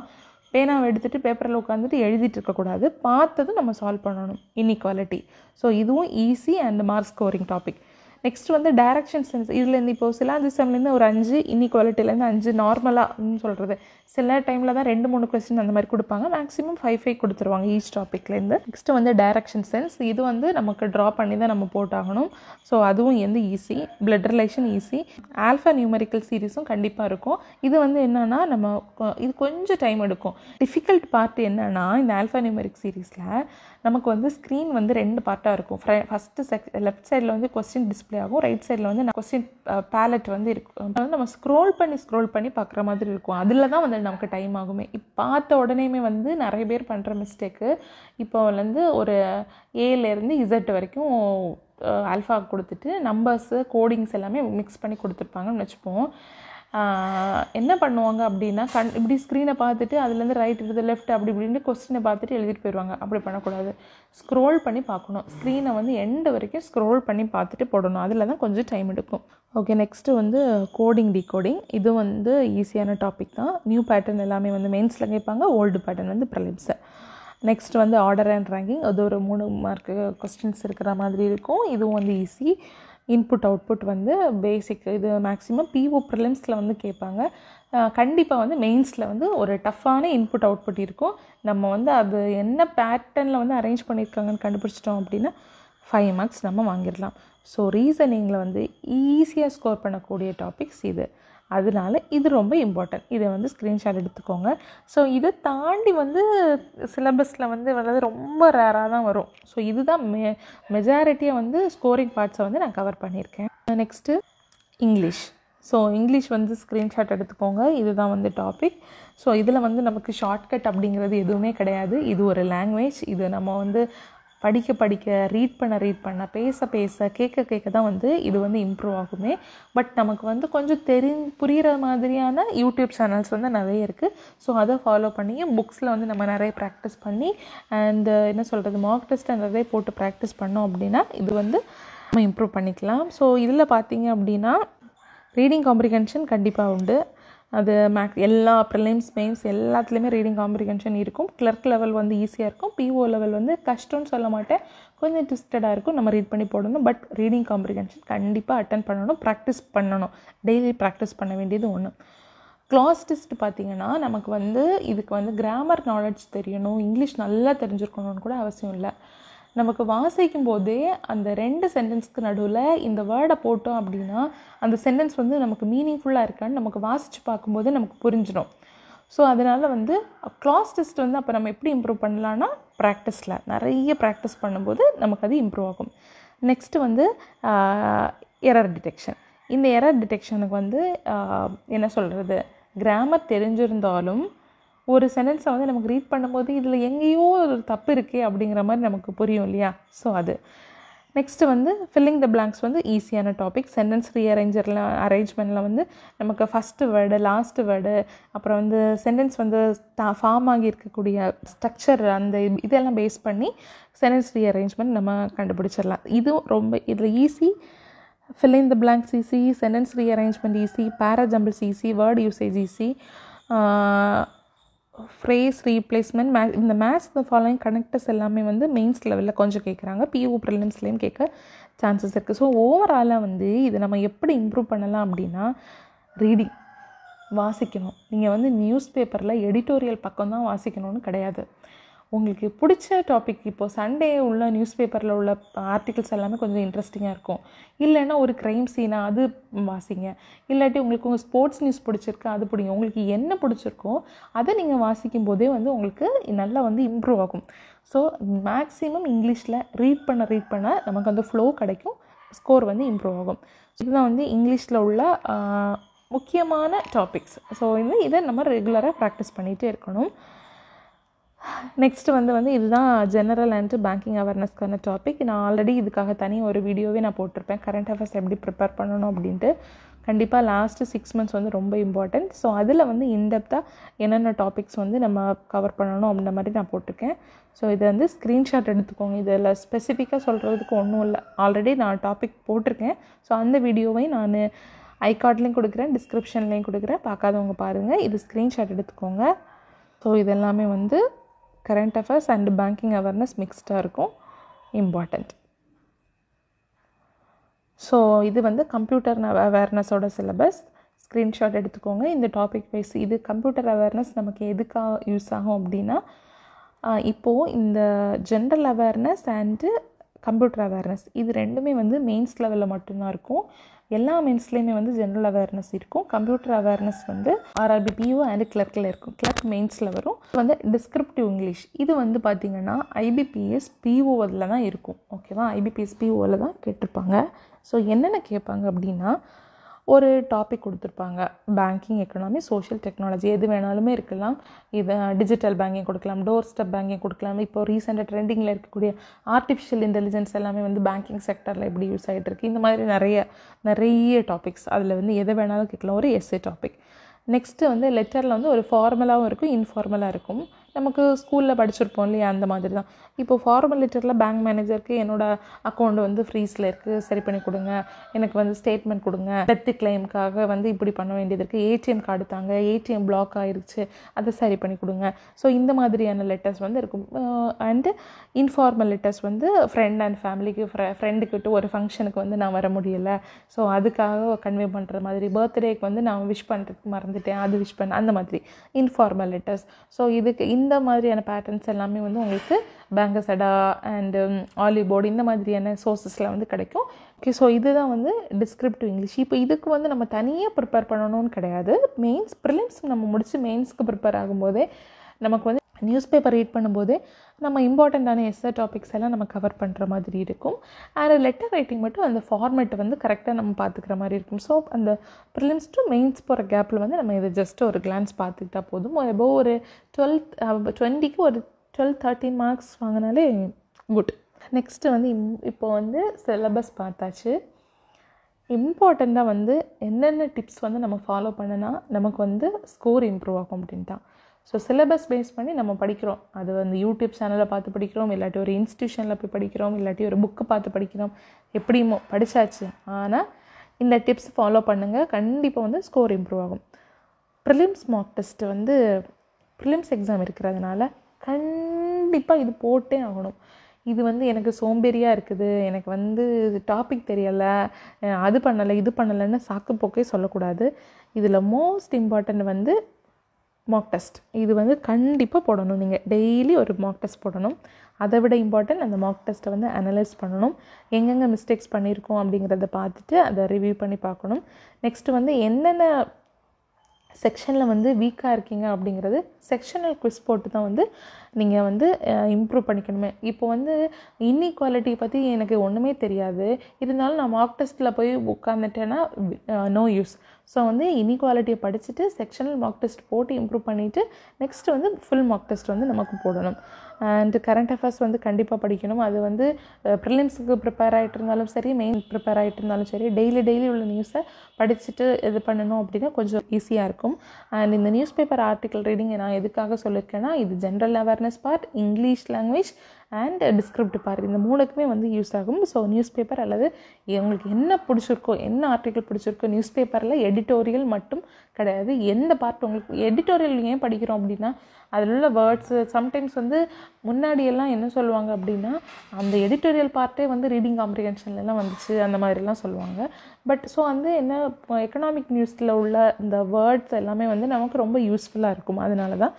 பேனாவை எடுத்துகிட்டு பேப்பரில் உட்காந்துட்டு எழுதிட்டு இருக்கக்கூடாது, பார்த்ததும் நம்ம சால்வ் பண்ணணும் இன்இக்வாலிட்டி. ஸோ இதுவும் easy and mark scoring topic. Next வந்து டைரக்ஷன் சென்ஸ். இதுலேருந்து இப்போது சிலாஜிசம்லேருந்து ஒரு 5, இன்இக்வாலிட்டிலேருந்து 5 நார்மலாக சொல்கிறது. சில டைமில் தான் 2-3 கொஸ்டின் அந்த மாதிரி கொடுப்பாங்க. மேக்ஸிமம் 5 கொடுத்துருவாங்க ஈச் டாப்பிக்லேருந்து. நெக்ஸ்ட்டு வந்து டைரக்ஷன் சென்ஸ். இது வந்து நமக்கு ட்ரா பண்ணி தான் நம்ம போட்டாகணும். ஸோ அதுவும் வந்து easy. Blood relation easy. Alpha numeric சீரீஸும் கண்டிப்பாக இருக்கும். இது வந்து என்னென்னா இது கொஞ்சம் டைம் எடுக்கும். டிஃபிகல்ட் பார்ட் என்னென்னா இந்த ஆல்ஃபா நியூமெரிக் சீரீஸில் நமக்கு வந்து ஸ்க்ரீன் வந்து 2 பார்ட்டாக இருக்கும். ஃபஸ்ட்டு லெஃப்ட் சைடில் வந்து கொஸ்டின் டிஸ்பிளே ஆகும், ரைட் சைடில் வந்து கொஸ்டின் பேலட் வந்து இருக்கும். அது வந்து நம்ம ஸ்க்ரோல் பண்ணி பார்க்குற மாதிரி இருக்கும். அதில் தான் வந்து நமக்கு டைம் ஆகுமே. இப்போ பார்த்த உடனேயுமே வந்து நிறைய பேர் பண்ணுற மிஸ்டேக்கு, இப்போ வந்து ஒரு ஏலேருந்து இசட் வரைக்கும் ஆல்ஃபா கொடுத்துட்டு நம்பர்ஸு கோடிங்ஸ் எல்லாமே மிக்ஸ் பண்ணி கொடுத்துருப்பாங்கன்னு வச்சுப்போம். என்ன பண்ணுவாங்க அப்படின்னா இப்படி ஸ்க்ரீனை பார்த்துட்டு அதுலேருந்து ரைட் இது லெஃப்ட் அப்படி இப்படின்னு கொஸ்டினை பார்த்துட்டு எழுதிட்டு போயிடுவாங்க. அப்படி பண்ணக்கூடாது. ஸ்க்ரோல் பண்ணி பார்க்கணும். ஸ்க்ரீனை வந்து எண்டு வரைக்கும் ஸ்க்ரோல் பண்ணி பார்த்துட்டு போடணும். அதில் தான் கொஞ்சம் டைம் எடுக்கும். ஓகே, நெக்ஸ்ட்டு வந்து கோடிங் டிகோடிங். இது வந்து ஈஸியான டாபிக் தான். நியூ பேட்டர்ன் எல்லாமே வந்து மெயின்ஸில் கேட்பாங்க, ஓல்டு பேட்டர்ன் வந்து ப்ரிலிம்ஸு. நெக்ஸ்ட் வந்து ஆர்டர் அண்ட் ரேங்கிங். அது ஒரு 3 மார்க்கு கொஸ்டின்ஸ் இருக்கிற மாதிரி இருக்கும். இதுவும் வந்து ஈஸி. இன்புட் அவுட்புட் வந்து பேசிக். இது மேக்ஸிமம் பிஓ ப்ரிலிம்ஸில் வந்து கேட்பாங்க. கண்டிப்பாக வந்து மெயின்ஸில் வந்து ஒரு டஃப்பான இன்புட் அவுட்புட் இருக்கும். நம்ம வந்து அது என்ன பேட்டர்னில் வந்து அரேஞ்ச் பண்ணியிருக்காங்கன்னு கண்டுபிடிச்சிட்டோம் அப்படின்னா 5 மார்க்ஸ் நம்ம வாங்கிடலாம். ஸோ ரீசனிங்கில் வந்து ஈஸியாக ஸ்கோர் பண்ணக்கூடிய டாபிக்ஸ் இது. அதனால இது ரொம்ப இம்பார்ட்டன்ட். இதை வந்து ஸ்க்ரீன்ஷாட் எடுத்துக்கோங்க. ஸோ இதை தாண்டி வந்து சிலபஸில் வந்து வர்றது ரொம்ப ரேராக தான் வரும். ஸோ இதுதான் மெஜாரிட்டியாக வந்து ஸ்கோரிங் பார்ட்ஸை வந்து நான் கவர் பண்ணியிருக்கேன். Next English. ஸோ இங்கிலீஷ் வந்து ஸ்க்ரீன்ஷாட் எடுத்துக்கோங்க. இதுதான் வந்து டாபிக். ஸோ இதில் வந்து நமக்கு ஷார்ட்கட் அப்படிங்கிறது எதுவுமே கிடையாது. இது ஒரு லாங்குவேஜ். இது நம்ம வந்து படிக்க ரீட் பண்ண பேச கேட்க தான் வந்து இது வந்து இம்ப்ரூவ் ஆகுமே. பட் நமக்கு வந்து கொஞ்சம் புரிகிற மாதிரியான யூடியூப் சேனல்ஸ் வந்து நிறைய இருக்குது. ஸோ அதை ஃபாலோ பண்ணி புக்ஸில் வந்து நம்ம நிறைய ப்ராக்டிஸ் பண்ணி அண்ட் மார்க் டெஸ்ட் நிறைய போட்டு ப்ராக்டிஸ் பண்ணோம் அப்படின்னா இது வந்து நம்ம இம்ப்ரூவ் பண்ணிக்கலாம். ஸோ இதில் பார்த்தீங்க அப்படின்னா ரீடிங் காம்ப்ரிஹென்ஷன் கண்டிப்பாக உண்டு. அது எல்லா ப்ரிலிம்ஸ் மெயின்ஸ் எல்லாத்துலேயுமே ரீடிங் காம்ப்ரிஹென்ஷன் இருக்கும். கிளர்க் லெவல் வந்து ஈஸியாக இருக்கும். பிஓ லெவல் வந்து கஷ்டம்னு சொல்ல மாட்டேன், கொஞ்சம் ட்விஸ்டடாக இருக்கும். நம்ம ரீட் பண்ணி போடணும். பட் ரீடிங் காம்ப்ரிஹென்ஷன் கண்டிப்பாக அட்டன் பண்ணணும், ப்ராக்டிஸ் பண்ணணும். டெய்லி ப்ராக்டிஸ் பண்ண வேண்டியது ஒன்று. க்ளாஸ் டெஸ்ட் பார்த்திங்கன்னா நமக்கு வந்து இதுக்கு வந்து கிராமர் நாலேஜ் தெரியணும், இங்கிலீஷ் நல்லா தெரிஞ்சிருக்கணும்னு கூட அவசியம் இல்லை. நமக்கு வாசிக்கும் போதே அந்த 2 சென்டென்ஸ்க்கு நடுவில் இந்த வேர்டை போட்டோம் அப்படின்னா அந்த சென்டென்ஸ் வந்து நமக்கு மீனிங்ஃபுல்லாக இருக்கான்னு நமக்கு வாசித்து பார்க்கும்போது நமக்கு புரிஞ்சிடும். ஸோ அதனால் வந்து க்ளாஸ் டெஸ்ட் வந்து அப்போ நம்ம எப்படி இம்ப்ரூவ் பண்ணலான்னா ப்ராக்டிஸில் நிறைய ப்ராக்டிஸ் பண்ணும்போது நமக்கு அது இம்ப்ரூவ் ஆகும். நெக்ஸ்ட்டு வந்து எரர் டிடெக்ஷன். இந்த எரர் டிடெக்ஷனுக்கு வந்து கிராமர் தெரிஞ்சிருந்தாலும் ஒரு சென்டென்ஸை வந்து நமக்கு ரீட் பண்ணும்போது இதில் எங்கேயோ ஒரு தப்பு இருக்கே அப்படிங்கிற மாதிரி நமக்கு புரியும் இல்லையா. ஸோ அது நெக்ஸ்ட்டு வந்து ஃபில்லிங் த பிளாங்க்ஸ் வந்து ஈஸியான டாபிக். சென்டென்ஸ் அரேஞ்ச்மெண்ட்டில் வந்து நமக்கு ஃபஸ்ட்டு வேர்டு லாஸ்ட்டு வேர்டு அப்புறம் வந்து சென்டென்ஸ் வந்து ஃபார்ம் ஆகி இருக்கக்கூடிய ஸ்ட்ரக்சர் அந்த இதெல்லாம் பேஸ் பண்ணி சென்டென்ஸ் ரீஅரேஞ்ச்மெண்ட் நம்ம கண்டுபிடிச்சிடலாம். இதுவும் ரொம்ப இதில் easy. Filling the blanks easy, sentence rearrangement easy, parajumbles easy, word usage easy, phrase replacement, இந்த மேத்ஸ் த ஃபாலோயிங் கனெக்டர்ஸ் எல்லாமே வந்து மெயின்ஸ் லெவலில் கொஞ்சம் கேட்குறாங்க. பிஓ ப்ரிலிம்ஸ்லேயும் கேட்க சான்சஸ் இருக்குது. ஸோ ஓவராலாக வந்து இதை நம்ம எப்படி இம்ப்ரூவ் பண்ணலாம் அப்படின்னா ரீடிங் வாசிக்கணும். நீங்கள் வந்து நியூஸ் பேப்பரில் எடிட்டோரியல் பக்கம் தான் வாசிக்கணும்னு கிடையாது. உங்களுக்கு பிடிச்ச டாபிக் இப்போது சண்டே உள்ள நியூஸ் பேப்பரில் உள்ள ஆர்டிகல்ஸ் எல்லாமே கொஞ்சம் இன்ட்ரெஸ்டிங்காக இருக்கும். இல்லைன்னா ஒரு க்ரைம் சீனாக அது வாசிங்க. இல்லாட்டி உங்களுக்கு உங்கள் ஸ்போர்ட்ஸ் நியூஸ் பிடிச்சிருக்கு அது பிடிங்க. உங்களுக்கு என்ன பிடிச்சிருக்கோ அதை நீங்கள் வாசிக்கும் போதே வந்து உங்களுக்கு நல்லா வந்து இம்ப்ரூவ் ஆகும். ஸோ மேக்ஸிமம் இங்கிலீஷில் ரீட் பண்ண நமக்கு அந்த ஃப்ளோ கிடைக்கும், ஸ்கோர் வந்து இம்ப்ரூவ் ஆகும். இதுதான் வந்து இங்கிலீஷில் உள்ள முக்கியமான டாபிக்ஸ். ஸோ இதை நம்ம ரெகுலராக ப்ராக்டிஸ் பண்ணிகிட்டே இருக்கணும். நெக்ஸ்ட்டு வந்து இதுதான் ஜெனரல் அண்ட் பேங்கிங் அவேர்னஸ்க்கான டாபிக். நான் ஆல்ரெடி இதுக்காக தனி ஒரு வீடியோவே நான் போட்டிருப்பேன், கரண்ட் அஃபேர்ஸ் எப்படி ப்ரிப்பேர் பண்ணணும் அப்படின்ட்டு. கண்டிப்பாக லாஸ்ட்டு 6 months வந்து ரொம்ப இம்பார்ட்டண்ட். ஸோ அதில் வந்து இன்டெப்த்தாக என்னென்ன டாபிக்ஸ் வந்து நம்ம கவர் பண்ணணும் அப்படின்ற மாதிரி நான் போட்டிருக்கேன். ஸோ இதை வந்து ஸ்க்ரீன்ஷாட் எடுத்துக்கோங்க. இதில் ஸ்பெசிஃபிக்காக சொல்கிறதுக்கு ஒன்றும் இல்லை, ஆல்ரெடி நான் டாபிக் போட்டிருக்கேன். ஸோ அந்த வீடியோவையும் நான் ஐகார்ட்லேயும் கொடுக்குறேன், டிஸ்கிரிப்ஷன்லேயும் கொடுக்குறேன், பார்க்காதவங்க பாருங்கள். இது ஸ்க்ரீன்ஷாட் எடுத்துக்கோங்க. ஸோ இதெல்லாமே வந்து current affairs and banking awareness மிக்ஸ்டாக இருக்கும், இம்பார்ட்டண்ட். ஸோ இது வந்து கம்ப்யூட்டர் அவேர்னஸோட சிலபஸ். ஸ்க்ரீன்ஷாட் எடுத்துக்கோங்க. இந்த டாபிக் வைஸ் இது கம்ப்யூட்டர் அவேர்னஸ் நமக்கு எதுக்காக யூஸ் ஆகும் அப்படின்னா, இப்போது இந்த general awareness and computer awareness இது ரெண்டுமே வந்து மெயின்ஸ் லெவலில் மட்டும்தான் இருக்கும். எல்லா மெயின்ஸ்லேயுமே வந்து ஜென்ரல் அவேர்னஸ் இருக்கும். கம்ப்யூட்டர் அவேர்னஸ் வந்து ஆர்ஆர்பி பிஓ அண்ட் கிளர்க்கில் இருக்கும். கிளர்க் மெயின்ஸில் வரும். வந்து டிஸ்கிரிப்டிவ் இங்கிலீஷ் இது வந்து பார்த்திங்கன்னா ஐபிபிஎஸ் பிஓவில் தான் இருக்கும். ஓகேவா? ஐபிபிஎஸ் பிஓவில் தான் கேட்டிருப்பாங்க. ஸோ என்னென்ன கேட்பாங்க அப்படின்னா, ஒரு டாபிக் கொடுத்துருப்பாங்க. பேங்கிங், எக்கனாமி, சோஷியல் டெக்னாலஜி எது வேணாலுமே இருக்கலாம். இது டிஜிட்டல் பேங்கிங் கொடுக்கலாம், டோர் ஸ்டெப் பேங்கிங் கொடுக்கலாம். இப்போ ரீசெண்டாக ட்ரெண்டிங்கில் இருக்கக்கூடிய ஆர்டிஃபிஷியல் இன்டெலிஜென்ஸ் எல்லாமே வந்து பேங்கிங் செக்டரில் எப்படி யூஸ் ஆகிட்டு இருக்குது. இந்த மாதிரி நிறைய டாபிக்ஸ் அதில் வந்து எதை வேணாலும் கேட்கலாம். ஒரு எஸ்ஏ டாபிக். நெக்ஸ்ட்டு வந்து லெட்டரில் வந்து ஒரு ஃபார்மலாகவும் இருக்கும், இன்ஃபார்மலாக இருக்கும். நமக்கு ஸ்கூலில் படிச்சிருப்போம் இல்லையா, அந்த மாதிரி தான். இப்போ ஃபார்மல் லெட்டரில் பேங்க் மேனேஜருக்கு என்னோடய அக்கௌண்ட் வந்து ஃப்ரீஸில் இருக்குது, சரி பண்ணி கொடுங்க, எனக்கு வந்து ஸ்டேட்மெண்ட் கொடுங்க, டெத் கிளைமுக்காக வந்து இப்படி பண்ண வேண்டியது இருக்குது, ஏடிஎம் கார்டு தாங்க, ஏடிஎம் பிளாக் ஆகிருச்சு, அதை சரி பண்ணி கொடுங்க. ஸோ இந்த மாதிரியான லெட்டர்ஸ் வந்து இருக்கும். அண்டு இன்ஃபார்மல் லெட்டர்ஸ் வந்து ஃப்ரெண்ட் அண்ட் ஃபேமிலிக்கு, ஃப்ரெண்டுக்கிட்ட ஒரு ஃபங்க்ஷனுக்கு வந்து நான் வர முடியலை, ஸோ அதுக்காக கன்வே பண்ணுற மாதிரி, பர்த்டேக்கு வந்து நான் விஷ் பண்ணுறதுக்கு மறந்துட்டேன், அது விஷ் பண்ண, அந்த மாதிரி இன்ஃபார்மல் லெட்டர்ஸ். ஸோ இதுக்கு இந்த மாதிரியான பேட்டர்ன்ஸ் எல்லாமே வந்து உங்களுக்கு பேங்கசடா அண்டு ஆலிபோர்டு இந்த மாதிரியான சோர்ஸஸில் வந்து கிடைக்கும். ஓகே, ஸோ இதுதான் வந்து டிஸ்கிரிப்டிவ் இங்கிலீஷ். இப்போ இதுக்கு வந்து நம்ம தனியாக ப்ரிப்பேர் பண்ணணும்னு கிடையாது. மெயின்ஸ் ப்ரிலிம்ஸ் நம்ம முடித்து மெயின்ஸ்க்கு ப்ரிப்பேர் ஆகும்போதே நமக்கு வந்து நியூஸ் பேப்பர் ரீட் பண்ணும்போதே நம்ம இம்பார்ட்டண்ட்டான எஸ்ஏ டாபிக்ஸ் எல்லாம் நம்ம கவர் பண்ணுற மாதிரி இருக்கும். அண்ட் லெட்டர் ரைட்டிங் மட்டும் அந்த ஃபார்மேட் வந்து கரெக்டாக நம்ம பார்த்துக்கிற மாதிரி இருக்கும். ஸோ அந்த ப்ரிலிம்ஸ் டு மெயின்ஸ் போகிற கேப்பில் வந்து நம்ம இதை ஜஸ்ட் ஒரு கிளான்ஸ் பார்த்துக்கிட்டா போதும். எபோ ஒரு 20க்கு ஒரு 12-13 மார்க்ஸ் வாங்கினாலே குட். நெக்ஸ்ட்டு வந்து இப்போ வந்து சிலபஸ் பார்த்தாச்சு. இம்பார்ட்டண்ட்டாக வந்து என்னென்ன டிப்ஸ் வந்து நம்ம ஃபாலோ பண்ணினா நமக்கு வந்து ஸ்கோர் இம்ப்ரூவ் ஆகும் அப்படின்ட்டான். ஸோ சிலபஸ் பேஸ் பண்ணி நம்ம படிக்கிறோம். அது வந்து யூடியூப் சேனலில் பார்த்து படிக்கிறோம், இல்லாட்டி ஒரு இன்ஸ்டியூஷனில் போய் படிக்கிறோம், இல்லாட்டி ஒரு புக்கு பார்த்து படிக்கிறோம், எப்படியுமோ படித்தாச்சு. ஆனால் இந்த டிப்ஸ் ஃபாலோ பண்ணுங்கள், கண்டிப்பாக வந்து ஸ்கோர் இம்ப்ரூவ் ஆகும். ப்ரிலிம்ஸ் மார்க் டெஸ்ட்டு வந்து ப்ரிலிம்ஸ் எக்ஸாம் இருக்கிறதுனால கண்டிப்பாக இது போட்டே ஆகணும். இது வந்து எனக்கு சோம்பேறியாக இருக்குது, எனக்கு வந்து டாபிக் தெரியலை, அது பண்ணலை இது பண்ணலைன்னு சாக்கு போக்கே சொல்லக்கூடாது. இதில் மோஸ்ட் இம்பார்ட்டண்ட் வந்து மார்க் டெஸ்ட். இது வந்து கண்டிப்பாக போடணும். நீங்கள் டெய்லி ஒரு மார்க் டெஸ்ட் போடணும். அதை விட இம்பார்ட்டன்ட் அந்த மார்க் டெஸ்ட்டை வந்து அனலைஸ் பண்ணணும். எங்கெங்கே மிஸ்டேக்ஸ் பண்ணியிருக்கோம் அப்படிங்கிறத பார்த்துட்டு அதை ரிவ்யூ பண்ணி பார்க்கணும். நெக்ஸ்ட்டு வந்து என்னென்ன செக்ஷனில் வந்து வீக்காக இருக்கீங்க அப்படிங்கிறது செக்ஷனல் குவிஸ் போட்டு தான் வந்து நீங்கள் வந்து இம்ப்ரூவ் பண்ணிக்கணுமே. இப்போ வந்து இன்இக்வாலிட்டி பற்றி எனக்கு ஒன்றுமே தெரியாது, இருந்தாலும் நான் மார்க் டெஸ்ட்டில் போய் உட்காந்துட்டேன்னா நோ யூஸ். ஸோ வந்து இன்இக்வாலிட்டியை படிச்சுட்டு செக்ஷனல் மார்க் டெஸ்ட் போட்டு இம்ப்ரூவ் பண்ணிவிட்டு நெக்ஸ்ட்டு வந்து ஃபுல் மார்க் டெஸ்ட் வந்து நமக்கு போடணும். அண்ட் கரண்ட் அஃபேர்ஸ் வந்து கண்டிப்பாக படிக்கணும். அது வந்து ப்ரிலிம்ஸுக்கு ப்ரிப்பேர் ஆகிட்டு இருந்தாலும் சரி, மெயின் ப்ரிப்பேர் ஆகிட்டு இருந்தாலும் சரி, டெய்லி உள்ள நியூஸை படிச்சுட்டு இது பண்ணணும் அப்படின்னா கொஞ்சம் ஈஸியாக இருக்கும். அண்ட் இந்த நியூஸ் பேப்பர் ஆர்டிக்கல் ரீடிங் நான் எதுக்காக சொல்லியிருக்கேன்னா, இது general awareness part, English language and descriptive part, இந்த மூணுக்குமே வந்து யூஸ் ஆகும். ஸோ நியூஸ் பேப்பர் அல்லது உங்களுக்கு என்ன பிடிச்சிருக்கோ, என்ன ஆர்டிக்கல் பிடிச்சிருக்கோ, நியூஸ் பேப்பரில் எடிட்டோரியல் மட்டும் கிடையாது, எந்த பார்ட் உங்களுக்கு எடிட்டோரியல் ஏன் படிக்கிறோம் அப்படின்னா அதில் உள்ள வேர்ட்ஸு சம்டைம்ஸ் வந்து முன்னாடியெல்லாம் என்ன சொல்லுவாங்க அப்படின்னா அந்த எடிட்டோரியல் பார்ட்டே வந்து ரீடிங் காம்ப்ரிஹென்ஷன்லாம் வந்துச்சு அந்த மாதிரிலாம் சொல்லுவாங்க. பட் ஸோ வந்து என்ன எக்கனாமிக் நியூஸில் உள்ள இந்த வேர்ட்ஸ் எல்லாமே வந்து நமக்கு ரொம்ப யூஸ்ஃபுல்லாக இருக்கும். அதனால தான்.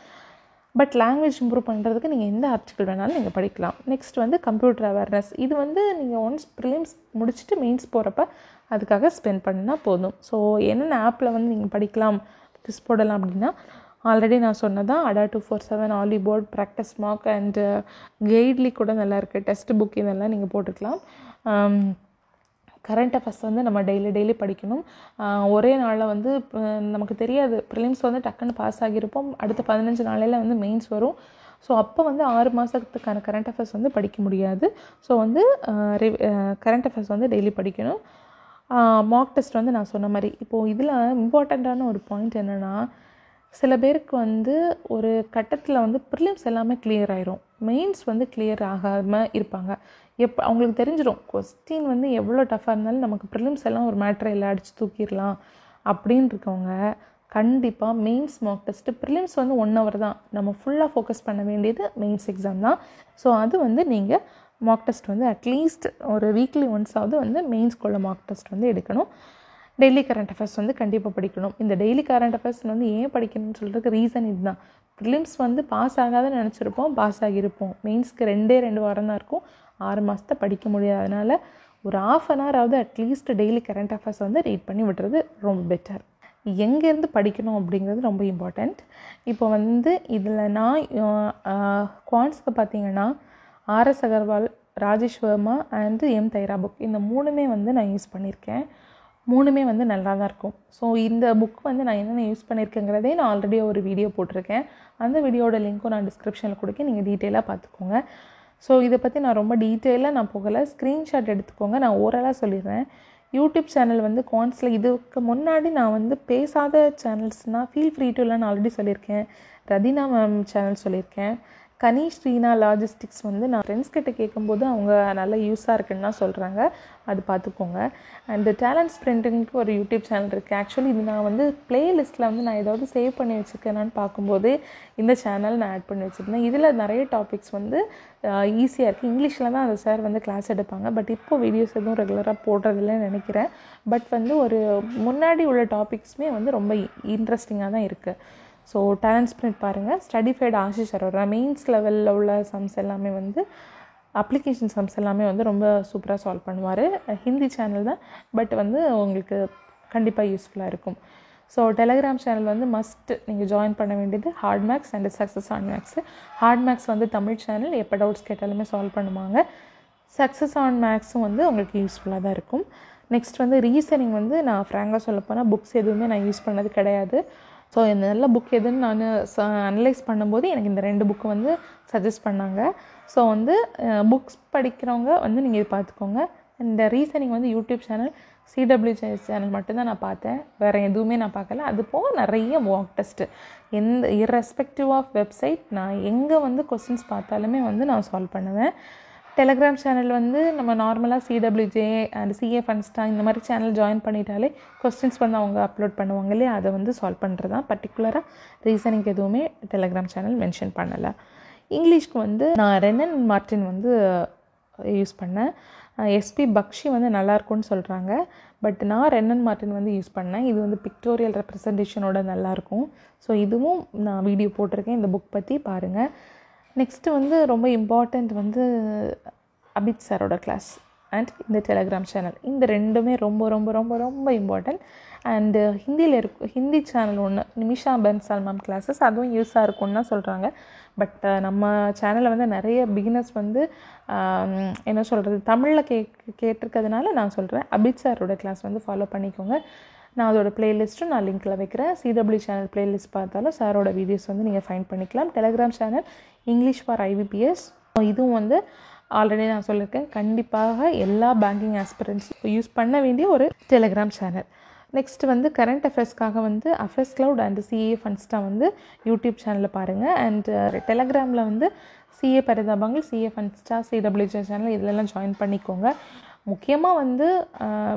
பட் லாங்குவேஜ் இம்ப்ரூவ் பண்ணுறதுக்கு நீங்கள் எந்த ஆர்டிக்கல் வேணாலும் நீங்கள் படிக்கலாம். நெக்ஸ்ட் வந்து கம்ப்யூட்டர் அவேர்னஸ். இது வந்து நீங்கள் ஒன்ஸ் ப்ரிலிம்ஸ் முடிச்சுட்டு மெயின்ஸ் போகிறப்ப அதுக்காக ஸ்பெண்ட் பண்ணினா போதும். ஸோ என்னென்ன ஆப்பில் வந்து நீங்கள் படிக்கலாம், டிஸ் போடலாம் அப்படின்னா ஆல்ரெடி நான் சொன்னதான் அடா 247, ஆலிபோர்ட், ப்ராக்டிஸ் மார்க் அண்டு கைட்லி கூட நல்லாயிருக்கு, டெஸ்ட் புக் இதெல்லாம் நீங்கள் போட்டுக்கலாம். கரண்ட் அஃபேர்ஸ் வந்து நம்ம டெய்லி படிக்கணும். ஒரே நாளில் வந்து நமக்கு தெரியாது, ப்ரிலிம்ஸ் வந்து டக்குன்னு பாஸ் ஆகியிருப்போம், அடுத்த 15 நாளையில் வந்து மெயின்ஸ் வரும். ஸோ அப்போ வந்து 6 மாதத்துக்கான கரண்ட் அஃபேர்ஸ் வந்து படிக்க முடியாது. ஸோ வந்து கரண்ட் அஃபேர்ஸ் வந்து டெய்லி படிக்கணும். மார்க் டெஸ்ட் வந்து நான் சொன்ன மாதிரி இப்போது இதில் இம்பார்ட்டண்ட்டான ஒரு பாயிண்ட் என்னென்னா, சில பேருக்கு வந்து ஒரு கட்டத்தில் வந்து ப்ரிலிம்ஸ் எல்லாமே கிளியர் ஆயிரும், மெயின்ஸ் வந்து கிளியர் ஆகாமல் இருப்பாங்க. அவங்களுக்கு தெரிஞ்சிடும் கொஸ்டின் வந்து எவ்வளோ டஃப்பாக இருந்தாலும் நமக்கு ப்ரிலிம்ஸ் எல்லாம் ஒரு மேட்ரு இல்லை, அடித்து தூக்கிடலாம் அப்படின்னு இருக்கவங்க கண்டிப்பாக மெயின்ஸ் மார்க் டெஸ்ட்டு, ப்ரிலிம்ஸ் வந்து 1 hour தான், நம்ம ஃபுல்லாக ஃபோக்கஸ் பண்ண வேண்டியது மெயின்ஸ் எக்ஸாம் தான். ஸோ அது வந்து நீங்கள் மார்க் டெஸ்ட் வந்து அட்லீஸ்ட் ஒரு வீக்லி ஒன்ஸாவது வந்து மெயின்ஸ்குள்ள மார்க் டெஸ்ட் வந்து எடுக்கணும். டெய்லி கரண்ட் அஃபேர்ஸ் வந்து கண்டிப்பாக படிக்கணும். இந்த டெய்லி கரண்ட் அஃபேர்ஸ் வந்து ஏன் படிக்கணும்னு சொல்கிறதுக்கு ரீசன் இதுதான். ப்ரிலிம்ஸ் வந்து பாஸ் ஆகாதுன்னு நினச்சிருப்போம், பாஸ் ஆகியிருப்போம். மெயின்ஸ்க்கு 2 வாரம் தான் இருக்கும், 6 மாதத்தை படிக்க முடியாது. அதனால் ஒரு 1/2 hour ஆகுது அட்லீஸ்ட் டெய்லி கரண்ட் அஃபேர்ஸ் வந்து ரீட் பண்ணி விடுறது ரொம்ப பெட்டர். எங்கேருந்து படிக்கணும் அப்படிங்கிறது ரொம்ப இம்பார்ட்டண்ட். இப்போ வந்து இதில் நான் குவான்ஸ்க்கு பார்த்தீங்கன்னா RS Agarwal, Rajesh Verma and M Tyra book, இந்த 3மே வந்து நான் யூஸ் பண்ணியிருக்கேன். 3மே வந்து நல்லா தான் இருக்கும். ஸோ இந்த புக் வந்து நான் என்னென்ன யூஸ் பண்ணியிருக்கேங்கிறதே நான் ஆல்ரெடி ஒரு வீடியோ போட்டிருக்கேன். அந்த வீடியோட லிங்க்கும் நான் டிஸ்கிரிப்ஷனில் கொடுக்க, நீங்கள் டீட்டெயிலாக பார்த்துக்கோங்க. ஸோ இதை பற்றி நான் ரொம்ப டீட்டெயிலாக நான் போகலை, ஸ்க்ரீன்ஷாட் எடுத்துக்கோங்க. நான் ஓரலாக சொல்லிடுறேன். யூடியூப் சேனல் வந்து குவான்ஸில் இதுக்கு முன்னாடி நான் வந்து பேசாத சேனல்ஸ்னால் feel free to learn already சொல்லியிருக்கேன், ரதினா மேம் சேனல் சொல்லியிருக்கேன். கனிஷ் ரீனா லாஜிஸ்டிக்ஸ் வந்து நான் ஃப்ரெண்ட்ஸ் கிட்ட கேட்கும்போது அவங்க நல்ல யூஸாக இருக்குன்னு தான் சொல்கிறாங்க, அது பார்த்துக்கோங்க. அண்டு டேலண்ட் ஸ்ப்ரிண்ட்டுக்கு ஒரு யூடியூப் சேனல் இருக்குது. ஆக்சுவலி இது நான் வந்து ப்ளேலிஸ்ட்டில் வந்து நான் ஏதாவது சேவ் பண்ணி வச்சுருக்கேனான்னு பார்க்கும்போது இந்த சேனல் நான் ஆட் பண்ணி வச்சுருந்தேன். இதில் நிறைய டாபிக்ஸ் வந்து ஈஸியாக இருக்குது. இங்கிலீஷில் தான் அந்த சார் வந்து கிளாஸ் எடுப்பாங்க, பட் இப்போ வீடியோஸ் எதுவும் ரெகுலராக போடுறதில்லன்னு நினைக்கிறேன். பட் வந்து ஒரு முன்னாடி உள்ள டாபிக்ஸுமே வந்து ரொம்ப இன்ட்ரெஸ்டிங்காக தான் இருக்குது. ஸோ டேலண்ட் ஸ்ப்ரிண்ட் பாருங்கள். ஸ்டடிஃபைடு ஆஷிஷ் அரோரா மெயின்ஸ் லெவலில் உள்ள சம்ஸ் எல்லாமே வந்து அப்ளிகேஷன் சம்ஸ் எல்லாமே வந்து ரொம்ப சூப்பராக சால்வ் பண்ணுவார். ஹிந்தி சேனல் தான், பட் வந்து உங்களுக்கு கண்டிப்பாக யூஸ்ஃபுல்லாக இருக்கும். ஸோ டெலகிராம் சேனல் வந்து மஸ்ட் நீங்கள் ஜாயின் பண்ண வேண்டியது Hard Maths and Success On Maths. Hard Maths வந்து தமிழ் சேனல், எப்போ டவுட்ஸ் கேட்டாலுமே சால்வ் பண்ணுவாங்க. சக்ஸஸ் ஆன் மேக்ஸும் வந்து உங்களுக்கு யூஸ்ஃபுல்லாக தான் இருக்கும். நெக்ஸ்ட் வந்து ரீசனிங் வந்து நான் ஃப்ராங்காக சொல்லப்போனால் புக்ஸ் எதுவுமே நான் யூஸ் பண்ணது கிடையாது. ஸோ இந்த நல்ல புக் எதுன்னு நான் அனலைஸ் பண்ணும்போது எனக்கு இந்த 2 புக்கு வந்து சஜஸ்ட் பண்ணாங்க. ஸோ வந்து புக்ஸ் படிக்கிறவங்க வந்து நீங்கள் இது பார்த்துக்கோங்க. இந்த ரீசனிங் வந்து யூடியூப் சேனல் CWJ சேனல் மட்டும்தான் நான் பார்த்தேன், வேறு எதுவுமே நான் பார்க்கல. அது போக நிறைய மார்க் டெஸ்ட்டு, எந்த இர்ரெஸ்பெக்டிவ் ஆஃப் வெப்சைட் நான் எங்கே வந்து கொஸ்டின்ஸ் பார்த்தாலுமே வந்து நான் சால்வ் பண்ணுவேன். டெலகிராம் சேனல் வந்து நம்ம நார்மலாக CWJ அண்ட் CA ஃபன்ஸ்டா இந்த மாதிரி சேனல் ஜாயின் பண்ணிட்டாலே கொஸ்டின்ஸ் வந்து அவங்க அப்லோட் பண்ணுவாங்க இல்லையா, அதை வந்து சால்வ் பண்ணுறது தான். பர்டிகுலராக ரீசனிங் எதுவுமே டெலகிராம் சேனல் மென்ஷன் பண்ணலை. இங்கிலீஷ்க்கு வந்து நான் ரெனன் மார்ட்டின் வந்து யூஸ் பண்ணேன். SP பக்ஷி வந்து நல்லாயிருக்கும்னு சொல்கிறாங்க, பட் நான் ரெனன் மார்ட்டின் வந்து யூஸ் பண்ணேன். இது வந்து பிக்டோரியல் ரெப்ரசன்டேஷனோட நல்லாயிருக்கும். ஸோ இதுவும் நான் வீடியோ போட்டிருக்கேன், இந்த புக் பற்றி பாருங்கள். நெக்ஸ்ட்டு வந்து ரொம்ப இம்பார்ட்டண்ட் வந்து அபித் சாரோட கிளாஸ் அண்ட் இந்த டெலகிராம் சேனல், இந்த 2மே ரொம்ப ரொம்ப ரொம்ப ரொம்ப இம்பார்ட்டண்ட். அண்டு ஹிந்தியில் ஹிந்தி சேனல் ஒன்று நிமிஷா பன்சால் மேம் கிளாஸஸ், அதுவும் யூஸாக இருக்கும்னு தான் சொல்கிறாங்க. பட் நம்ம சேனலில் வந்து நிறைய பிகினர்ஸ் வந்து என்ன சொல்கிறது தமிழில் கேட்டிருக்கிறதுனால நான் சொல்கிறேன், அபித் சாரோட கிளாஸ் வந்து ஃபாலோ பண்ணிக்கோங்க. நான் அதோட ப்ளேலிஸ்ட்டும் நான் லிங்க்கில் வைக்கிறேன். CW சேனல் ப்ளேலிஸ்ட் பார்த்தாலும் சாரோட வீடியோஸ் வந்து நீங்கள் ஃபைண்ட் பண்ணிக்கலாம். Telegram channel English for IBPS, இதுவும் வந்து ஆல்ரெடி நான் சொல்லியிருக்கேன், கண்டிப்பாக எல்லா பேங்கிங் ஆஸ்பிரண்ட்ஸ் யூஸ் பண்ண வேண்டிய ஒரு டெலகிராம் சேனல். நெக்ஸ்ட்டு வந்து கரண்ட் அஃபேர்ஸ்க்காக வந்து அஃபேர்ஸ் க்ளவுட் அண்ட் CA ஃபன்ஸ்டா வந்து யூடியூப் சேனலில் பாருங்கள். அண்ட் டெலகிராமில் வந்து CA பரிதாபங்கள், CA ஃபன்ஸ்டா, CWJ சேனல் இதிலெல்லாம் ஜாயின் பண்ணிக்கோங்க. முக்கியமாக வந்து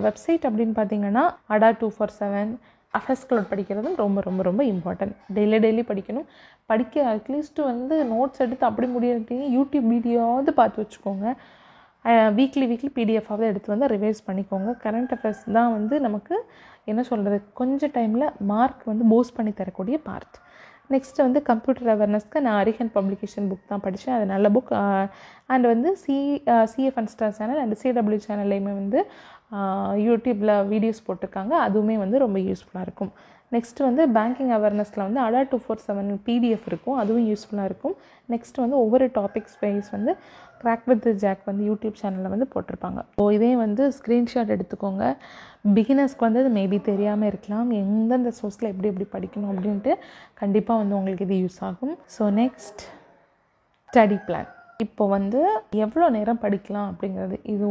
வெப்சைட் அப்படின்னு பார்த்தீங்கன்னா ADA 247 அஃபேர்ஸ் க்ளவுட் படிக்கிறதும் ரொம்ப ரொம்ப ரொம்ப இம்பார்ட்டன்ட். டெய்லி படிக்கணும். படிக்க அட்லீஸ்ட்டு வந்து நோட்ஸ் எடுத்து அப்படி முடியாது, யூடியூப் வீடியோவாவது பார்த்து வச்சுக்கோங்க. வீக்லி PDF-ஆவது எடுத்து வந்து ரிவைஸ் பண்ணிக்கோங்க. கரண்ட் அஃபேர்ஸ் தான் வந்து நமக்கு என்ன சொல்கிறது கொஞ்சம் டைமில் மார்க் வந்து பூஸ்ட் பண்ணி தரக்கூடிய பார்ட். நெக்ஸ்ட்டு வந்து கம்ப்யூட்டர் அவேர்னஸ்க்கு நான் அரிஹன் பப்ளிகேஷன் புக் தான் படித்தேன், அது நல்ல புக். அண்ட் வந்து CA ஃபன்ஸ்டா சேனல் அண்ட் CW சேனல்லையுமே வந்து யூடியூப்பில் வீடியோஸ் போட்டிருக்காங்க, அதுவுமே வந்து ரொம்ப யூஸ்ஃபுல்லாக இருக்கும். நெக்ஸ்ட்டு வந்து பேங்கிங் அவேர்னஸில் வந்து ADA 247 PDF இருக்கும், அதுவும் யூஸ்ஃபுல்லாக இருக்கும். நெக்ஸ்ட்டு வந்து ஒவ்வொரு டாபிக்ஸ் வைஸ் வந்து கிராக் வித் ஜாக் வந்து யூடியூப் சேனலில் வந்து போட்டிருப்பாங்க. ஸோ இதே வந்து ஸ்க்ரீன்ஷாட் எடுத்துக்கோங்க. பிகினர்ஸ்க்கு வந்து அது மேபி தெரியாமல் இருக்கலாம், எந்தெந்த சோர்ஸில் எப்படி படிக்கணும் அப்படின்ட்டு கண்டிப்பாக வந்து உங்களுக்கு இது யூஸ் ஆகும். So next study plan. இப்போ வந்து எவ்வளோ நேரம் படிக்கலாம் அப்படிங்கிறது இது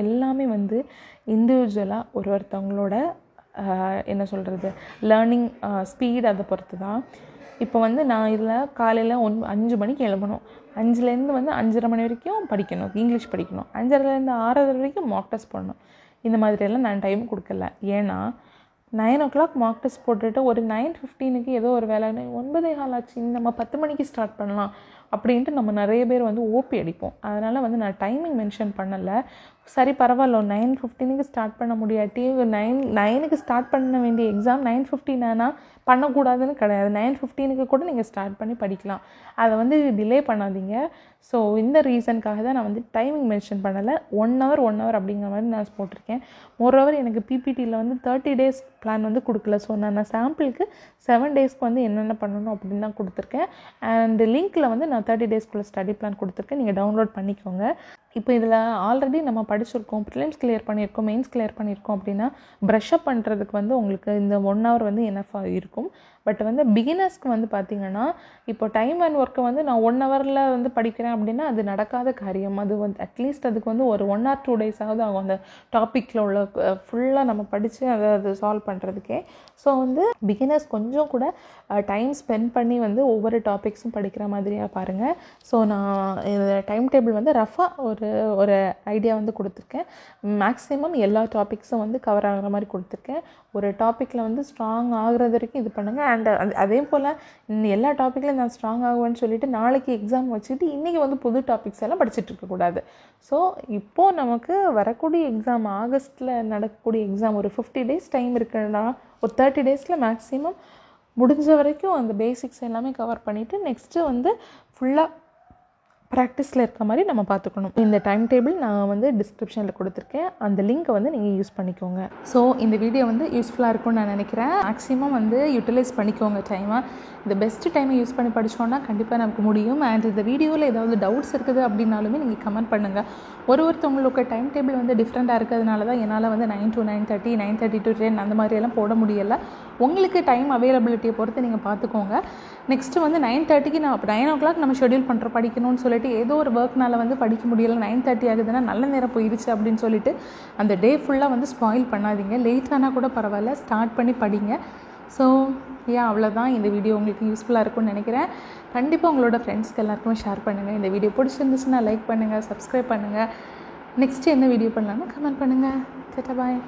எல்லாமே வந்து இண்டிவிஜுவலாக ஒருத்தவங்களோட என்ன சொல்கிறது லேர்னிங் ஸ்பீட் அதை பொறுத்து தான். இப்போ வந்து நான் இதில் காலையில் 5 மணிக்கு எழும்பணும், 5லேருந்து வந்து 5:30 மணி வரைக்கும் படிக்கணும், இங்கிலீஷ் படிக்கணும், 5:30லேருந்து 6:30 வரைக்கும் மார்க் டெஸ்ட் பண்ணணும். இந்த மாதிரியெல்லாம் நான் டைம் கொடுக்கல. ஏன்னா 9 o'clock மார்க் டெஸ்ட் போட்டுட்டு ஒரு 9:15 ஏதோ ஒரு வேலை 9:15 ஆச்சு, நம்ம 10 மணிக்கு ஸ்டார்ட் பண்ணலாம் அப்படின்ட்டு நம்ம நிறைய பேர் வந்து ஓபி அடிப்போம். அதனால் வந்து நான் டைமிங் மென்ஷன் பண்ணலை. சரி பரவாயில்ல, 9:15 ஸ்டார்ட் பண்ண முடியாட்டி 9 ஸ்டார்ட் பண்ண வேண்டிய எக்ஸாம் 9:15 பண்ணக்கூடாதுன்னு கிடையாது. 9:15 கூட நீங்கள் ஸ்டார்ட் பண்ணி படிக்கலாம். அதை வந்து டிலே பண்ணாதீங்க. ஸோ இந்த ரீசனுக்காக தான் நான் வந்து டைமிங் மென்ஷன் பண்ணலை. 1 hour அப்படிங்கிற மாதிரி நான் போட்டிருக்கேன். மோரோவர் எனக்கு பிபிடியில் வந்து 30 days பிளான் வந்து கொடுக்கல. ஸோ நான் சாம்பிளுக்கு 7 daysக்கு வந்து என்னென்ன பண்ணணும் அப்படின்னு தான் கொடுத்துருக்கேன். அண்ட் லிங்க்கில் வந்து நான் 30 daysக்குள்ள ஸ்டடி பிளான் கொடுத்துருக்கேன், நீங்கள் டவுன்லோட் பண்ணிக்கோங்க. இப்போ இதில் ஆல்ரெடி நம்ம படிச்சிருக்கோம், ப்ரிலிம்ஸ் கிளியர் பண்ணியிருக்கோம், மெயின்ஸ் கிளியர் பண்ணியிருக்கோம் அப்படின்னா ப்ரஷ்அப் பண்ணுறதுக்கு வந்து உங்களுக்கு இந்த 1 hour வந்து எனஃபாக இருக்கும். பட் வந்து பிகினர்ஸ்க்கு வந்து பார்த்திங்கன்னா இப்போ டைம் அண்ட் ஒர்க்கை வந்து நான் 1 hourல வந்து படிக்கிறேன் அப்படின்னா அது நடக்காத காரியம். அது வந்து அட்லீஸ்ட் அதுக்கு வந்து ஒரு 1 or 2 days ஆகுது ஆகும் அந்த டாப்பிக்கில் உள்ள ஃபுல்லாக நம்ம படித்து அது சால்வ் பண்ணுறதுக்கே. ஸோ வந்து பிகினர்ஸ் கொஞ்சம் கூட டைம் ஸ்பெண்ட் பண்ணி வந்து ஒவ்வொரு டாபிக்ஸும் படிக்கிற மாதிரியாக பாருங்கள். ஸோ நான் டைம் டேபிள் வந்து ரஃபாக ஒரு ஐடியா வந்து கொடுத்துருக்கேன். மேக்ஸிமம் எல்லா டாபிக்ஸும் வந்து கவர் ஆகிற மாதிரி கொடுத்துருக்கேன். ஒரு டாப்பிக்கில் வந்து ஸ்ட்ராங் ஆகுறது வரைக்கும் இது பண்ணுங்கள். அண்ட் அதே போல் எல்லா டாப்பிக்லையும் நான் ஸ்ட்ராங் ஆகுவேன்னு சொல்லிவிட்டு நாளைக்கு எக்ஸாம் வச்சுட்டு இன்றைக்கி வந்து புது டாபிக்ஸ் எல்லாம் படிச்சுட்டு இருக்கக்கூடாது. ஸோ இப்போது நமக்கு வரக்கூடிய எக்ஸாம் ஆகஸ்ட்டில் நடக்கக்கூடிய எக்ஸாம் ஒரு 50 days டைம் இருக்குன்னா ஒரு 30 daysல மேக்ஸிமம் முடிஞ்ச வரைக்கும் அந்த பேசிக்ஸ் எல்லாமே கவர் பண்ணிவிட்டு நெக்ஸ்ட்டு வந்து ஃபுல்லாக ப்ராக்டிஸில் இருக்க மாதிரி நம்ம பார்த்துக்கணும். இந்த டைம் டேபிள் நான் வந்து டிஸ்கிரிப்ஷனில் கொடுத்துருக்கேன், அந்த லிங்க்கை வந்து நீங்கள் யூஸ் பண்ணிக்கோங்க. ஸோ இந்த வீடியோ வந்து யூஸ்ஃபுல்லாக இருக்கும்னு நான் நினைக்கிறேன். மேக்ஸிமம் வந்து யூட்டிலைஸ் பண்ணிக்கோங்க டைமை. இந்த பெஸ்ட்டு டைமை யூஸ் பண்ணி படித்தோன்னா கண்டிப்பாக நமக்கு முடியும். அண்ட் இந்த வீடியோவில் ஏதாவது டவுட்ஸ் இருக்குது அப்படின்னாலுமே நீங்கள் கமெண்ட் பண்ணுங்கள். ஒருத்தவங்களுக்கு டைம் டேபிள் வந்து டிஃப்ரெண்ட்டாக இருக்கிறதுனால தான் என்னால் வந்து 9 to 9:30, 9:30 to 10 அந்த மாதிரியெல்லாம் போட முடியலை. உங்களுக்கு டைம் அவைலபிலிட்டியை பொறுத்து நீங்கள் பார்த்துக்கோங்க. நெக்ஸ்ட்டு வந்து 9:30க்கு நான் 9 o'clock நம்ம ஷெட்யூல் பண்ணுறோம் படிக்கணும்னு சொல்லிட்டு ஏதோ ஒரு ஒர்க்னால் வந்து படிக்க முடியலை, 9:30 ஆகுதுன்னா நல்ல நேரம் போயிடுச்சு அப்படின்னு சொல்லிட்டு அந்த டே ஃபுல்லாக வந்து ஸ்பாயில் பண்ணாதீங்க. லேட் ஆனால் கூட பரவாயில்ல, ஸ்டார்ட் பண்ணி படிங்க. ஸோ அவ்வளோதான். இந்த வீடியோ உங்களுக்கு யூஸ்ஃபுல்லாக இருக்கும்னு நினைக்கிறேன். கண்டிப்பாக உங்களோட ஃப்ரெண்ட்ஸ்க்கு எல்லாருக்கும் ஷேர் பண்ணுங்கள். இந்த வீடியோ பிடிச்சிருந்துச்சுன்னா லைக் பண்ணுங்கள், சப்ஸ்கிரைப் பண்ணுங்கள். நெக்ஸ்ட்டு என்ன வீடியோ பண்ணலான்னு கமெண்ட் பண்ணுங்கள். டாடா பாய்.